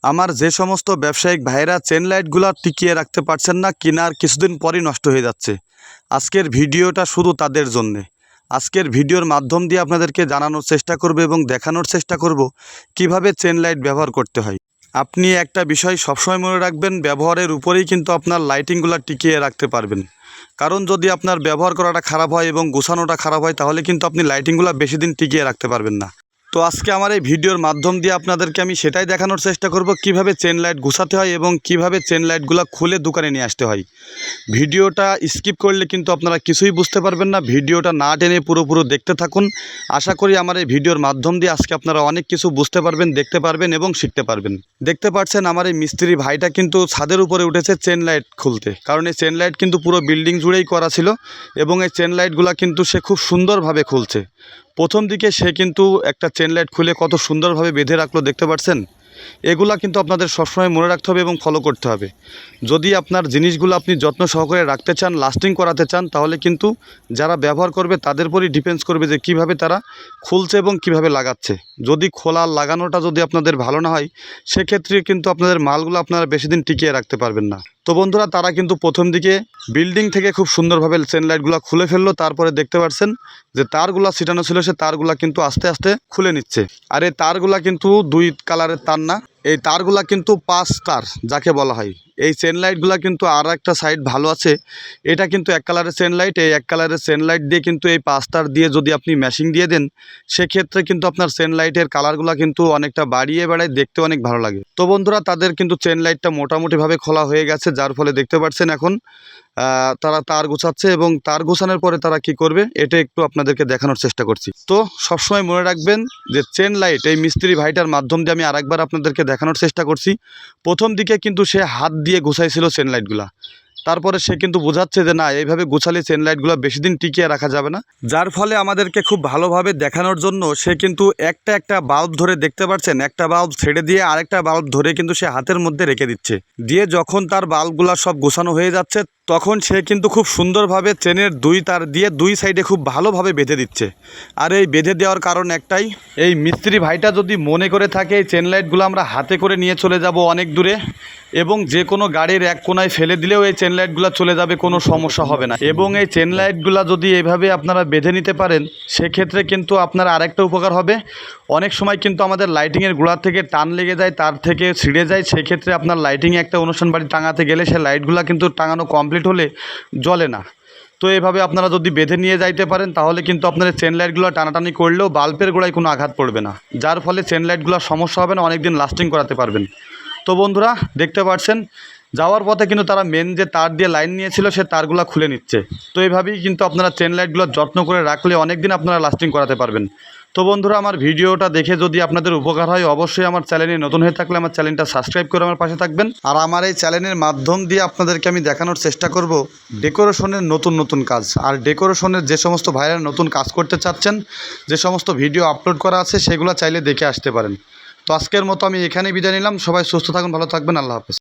আমার যে সমস্ত ব্যবসায়িক ভাইরা চেন লাইটগুলো টিকিয়ে রাখতে পারছেন না, কেনার কিছুদিন পরই নষ্ট হয়ে যাচ্ছে। আজকের ভিডিওটা শুধু তাদের জন্যে। আজকের ভিডিওর মাধ্যম দিয়ে আপনাদেরকে জানানোর চেষ্টা করব এবং দেখানোর চেষ্টা করব কিভাবে চেন লাইট ব্যবহার করতে হয়। আপনি একটা বিষয় সবসময় মনে রাখবেন, ব্যবহারের উপরেই কিন্তু আপনার লাইটিংগুলো টিকিয়ে রাখতে পারবেন। কারণ যদি আপনার ব্যবহার করাটা খারাপ হয় এবং গোছানোটা খারাপ হয়, তাহলে কিন্তু আপনি লাইটিংগুলো বেশি দিন টিকিয়ে রাখতে পারবেন না। তো আজকে আমার এই ভিডিওর মাধ্যম দিয়ে আপনাদেরকে আমি সেটাই দেখানোর চেষ্টা করব কিভাবে চেন লাইট গুছাতে হয় এবং কিভাবে চেন লাইটগুলো খুলে দোকানে নিয়ে আসতে হয়। ভিডিওটা স্কিপ করলে কিন্তু আপনারা কিছুই বুঝতে পারবেন না। ভিডিওটা না টেনে পুরোপুরো দেখতে থাকুন। আশা করি আমার এই ভিডিওর মাধ্যম দিয়ে আজকে আপনারা অনেক কিছু বুঝতে পারবেন, দেখতে পারবেন এবং শিখতে পারবেন। দেখতে পাচ্ছেন আমার এই মিস্ত্রি ভাইটা কিন্তু ছাদের উপরে উঠেছে চেন লাইট খুলতে, কারণ এই চেন লাইট কিন্তু পুরো বিল্ডিং জুড়েই করা ছিল এবং এই চেন লাইটগুলো কিন্তু সে খুব সুন্দরভাবে খুলছে। প্রথম দিকে সে কিন্তু একটা চেন লাইট খুলে কত সুন্দরভাবে বেঁধে রাখলো, দেখতে পাচ্ছেন। এগুলা কিন্তু আপনাদের সবসময় মনে রাখতে হবে এবং ফলো করতে হবে। যদি আপনার জিনিসগুলো আপনি যত্ন সহকারে রাখতে চান, লাস্টিং করাতে চান, তাহলে কিন্তু যারা ব্যবহার করবে তাদের উপরই ডিপেন্ডস করবে যে কিভাবে তারা খুলছে এবং কিভাবে লাগাচ্ছে। যদি খোলা লাগানোটা যদি আপনাদের ভালো না হয়, সেক্ষেত্রে কিন্তু আপনাদের মালগুলো আপনারা বেশি দিন টিকিয়ে রাখতে পারবেন না। তো বন্ধুরা, তারা কিন্তু প্রথম দিকে বিল্ডিং থেকে খুব সুন্দরভাবে চেন লাইটগুলো খুলে ফেললো। তারপরে দেখতে পাচ্ছেন যে তারগুলা ছিটানো ছিল, সে তারগুলা কিন্তু আস্তে আস্তে খুলে নিচ্ছে। আর এই তারগুলা কিন্তু দুই কালারের তার না, এই তারগুলা কিন্তু 5 তার যাকে বলা হয়। এই চেন লাইটগুলা কিন্তু আর একটা সাইড ভালো আছে, এটা কিন্তু এক কালারের চেন লাইট। এই এক কালারের চেন লাইট দিয়ে কিন্তু এই 5 তার দিয়ে যদি আপনি ম্যাশিং দিয়ে দেন, সেক্ষেত্রে কিন্তু আপনার চেন লাইটের কালারগুলো কিন্তু অনেকটা বাড়িয়ে বেড়ায়, দেখতে অনেক ভালো লাগে। তো বন্ধুরা, তাদের কিন্তু চেন লাইটটা মোটামুটিভাবে খোলা হয়ে গেছে, যার ফলে দেখতে পাচ্ছেন এখন তারা তার গোছাচ্ছে এবং তার গোছানোর পরে তারা কি করবে এটা একটু আপনাদেরকে দেখানোর চেষ্টা করছি। তো সবসময় মনে রাখবেন যে চেন লাইট এই মিস্ত্রি ভাইটার মাধ্যম দিয়ে আমি আরেকবার আপনাদেরকে দেখানোর চেষ্টা করছি। প্রথম দিকে কিন্তু সে হাত দিয়ে গোছাইছিল চেন লাইটগুলা, তারপরে সে কিন্তু বোঝাচ্ছে যে না, এইভাবে গোছালে চেন লাইটগুলো বেশি দিন টিকিয়ে রাখা যাবে না। যার ফলে আমাদেরকে খুব ভালোভাবে দেখানোর জন্য সে কিন্তু একটা একটা বাল্ব ধরে, দেখতে পাচ্ছেন, একটা বাল্ব ছেড়ে দিয়ে আরেকটা বাল্ব ধরে কিন্তু সে হাতের মধ্যে রেখে দিচ্ছে। দিয়ে যখন তার বাল্বগুলো সব গোছানো হয়ে যাচ্ছে, তখন সে কিন্তু খুব সুন্দরভাবে চেনের দুই তার দিয়ে দুই সাইডে খুব ভালোভাবে বেঁধে দিচ্ছে। আর এই বেঁধে দেওয়ার কারণ একটাই, এই মিস্ত্রি ভাইটা যদি মনে করে থাকে এই চেন লাইটগুলো আমরা হাতে করে নিয়ে চলে যাব অনেক দূরে এবং যে কোনো গাড়ির এক কোনায় ফেলে দিলেও এই চেন লাইটগুলো চলে যাবে, কোনো সমস্যা হবে না। এবং এই চেন লাইটগুলো যদি এইভাবে আপনারা বেঁধে নিতে পারেন, সেক্ষেত্রে কিন্তু আপনার আরেকটা উপকার হবে। অনেক সময় কিন্তু আমাদের লাইটিংয়ের গোড়া থেকে টান লেগে যায়, তার থেকে ছিঁড়ে যায়। সেক্ষেত্রে আপনার লাইটিংয়ে একটা অনুষ্ঠান বাড়ি টাঙাতে গেলে সে লাইটগুলো কিন্তু টাঙানো কমপ্লিট হলে জ্বলে না। তো এভাবে আপনারা যদি বেঁধে নিয়ে যাইতে পারেন, তাহলে কিন্তু আপনার চেন লাইটগুলো টানাটানি করলেও বাল্বের গোড়ায় কোনো আঘাত পড়বে না, যার ফলে চেন লাইটগুলোর সমস্যা হবে না, অনেক দিন লাস্টিং করাতে পারবেন। তো বন্ধুরা, দেখতে পাচ্ছেন যাওয়ার পথে কিন্তু তারা মেন যে তার দিয়ে লাইন নিয়েছিল সে তারগুলো খুলে নিচ্ছে। তো এইভাবেই কিন্তু আপনারা চেন লাইটগুলো যত্ন করে রাখলে অনেক দিন আপনারা লাস্টিং করাতে পারবেন। তো বন্ধুরা, আমার ভিডিওটা দেখে যদি আপনাদের উপকার হয়, অবশ্যই আমার চ্যানেলে নতুন হয়ে থাকলে আমার চ্যানেলটা সাবস্ক্রাইব করে আমার পাশে থাকবেন। আর আমার এই চ্যানেলের মাধ্যম দিয়ে আপনাদেরকে আমি দেখানোর চেষ্টা করব ডেকোরেশনের নতুন নতুন কাজ। আর ডেকোরেশনের যে সমস্ত ভাইরা নতুন কাজ করতে চাচ্ছেন, যে সমস্ত ভিডিও আপলোড করা আছে, সেগুলো চাইলে দেখে আসতে পারেন। তো আজকের মতো আমি এখানেই বিদায় নিলাম। সবাই সুস্থ থাকুন, ভালো থাকবেন, আল্লাহ হাফেজ।